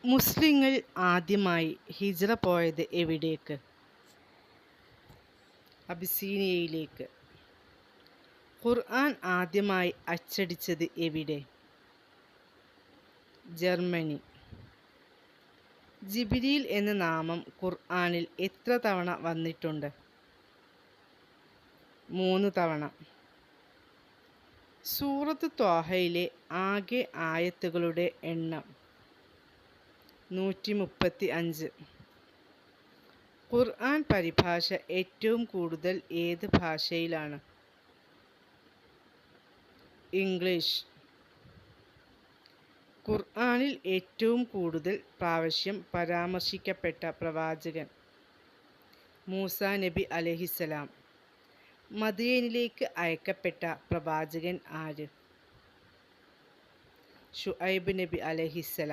മുസ്ലിങ്ങൾ ആദ്യമായി ഹിജ്റ പോയത് എവിടേക്ക്? അബിസീനിയയിലേക്ക്. ഖുർആൻ ആദ്യമായി അച്ചടിച്ചത് എവിടെ? ജർമ്മനി. ജിബ്രീൽ എന്ന നാമം ഖുർആനിൽ എത്ര തവണ വന്നിട്ടുണ്ട്? 3 തവണ. സൂറത്ത് ത്വാഹയിലെ ആകെ ആയത്തുകളുടെ എണ്ണം 135. ഖുർആൻ പരിഭാഷ ഏറ്റവും കൂടുതൽ ഏത് ഭാഷയിലാണ്? ഇംഗ്ലീഷ്. ഖുർആനിൽ ഏറ്റവും കൂടുതൽ പ്രാവശ്യം പരാമർശിക്കപ്പെട്ട പ്രവാചകൻ? മൂസാ നബി അലൈഹിസ്സലാം. മദിയനിലേക്ക് അയക്കപ്പെട്ട പ്രവാചകൻ ആര്? ശുഐബ് നബി അലൈഹിസ്സലാം.